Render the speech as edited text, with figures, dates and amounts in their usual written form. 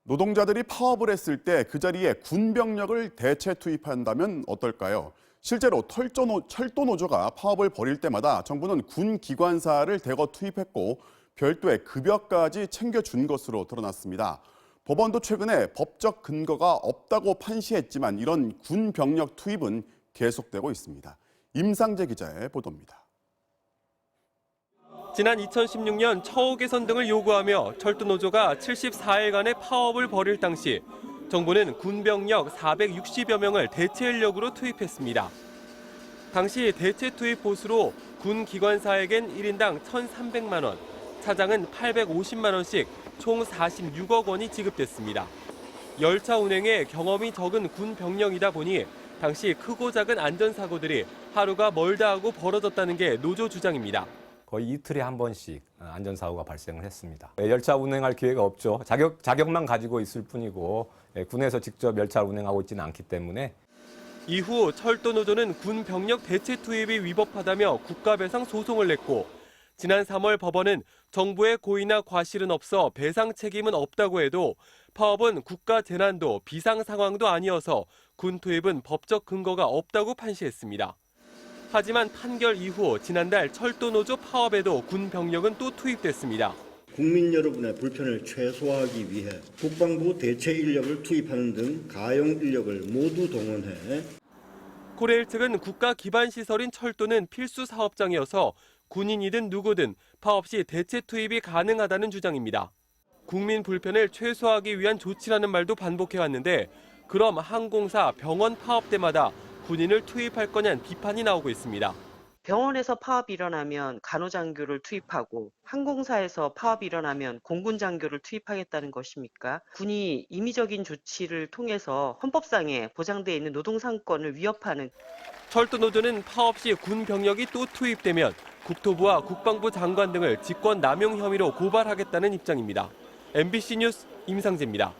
노동자들이 파업을 했을 때 그 자리에 군병력을 대체 투입한다면 어떨까요? 실제로 철도노조가 파업을 벌일 때마다 정부는 군 기관사를 대거 투입했고 별도의 급여까지 챙겨준 것으로 드러났습니다. 법원도 최근에 법적 근거가 없다고 판시했지만 이런 군병력 투입은 계속되고 있습니다. 임상재 기자의 보도입니다. 지난 2016년 처우 개선 등을 요구하며 철도노조가 74일간의 파업을 벌일 당시 정부는 군병력 460여 명을 대체 인력으로 투입했습니다. 당시 대체 투입 보수로 군 기관사에겐 1인당 1,300만 원, 차장은 850만 원씩 총 46억 원이 지급됐습니다. 열차 운행에 경험이 적은 군 병력이다 보니 당시 크고 작은 안전사고들이 하루가 멀다 하고 벌어졌다는 게 노조 주장입니다. 거의 이틀에 한 번씩 안전사고가 발생을 했습니다. 열차 운행할 기회가 없죠. 자격만 가지고 있을 뿐이고 군에서 직접 열차를 운행하고 있지는 않기 때문에. 이후 철도노조는 군 병력 대체 투입이 위법하다며 국가배상 소송을 냈고 지난 3월 법원은 정부의 고의나 과실은 없어 배상 책임은 없다고 해도 파업은 국가 재난도 비상 상황도 아니어서 군 투입은 법적 근거가 없다고 판시했습니다. 하지만 판결 이후 지난달 철도노조 파업에도 군 병력은 또 투입됐습니다. 국민 여러분의 불편을 최소화하기 위해 국방부 대체 인력을 투입하는 등 가용 인력을 모두 동원해 코레일 측은 국가 기반 시설인 철도는 필수 사업장이어서 군인이든 누구든 파업 시 대체 투입이 가능하다는 주장입니다. 국민 불편을 최소화하기 위한 조치라는 말도 반복해왔는데 그럼 항공사, 병원 파업 때마다 군인을 투입할 거냐는 비판이 나오고 있습니다. 병원에서 파업이 일어나면 간호장교를 투입하고 항공사에서 파업이 일어나면 공군장교를 투입하겠다는 것입니까? 군이 임의적인 조치를 통해서 헌법상에 보장되어 있는 노동상권을 위협하는. 철도노조는 파업 시 군 병력이 또 투입되면 국토부와 국방부 장관 등을 직권 남용 혐의로 고발하겠다는 입장입니다. MBC 뉴스 임상재입니다.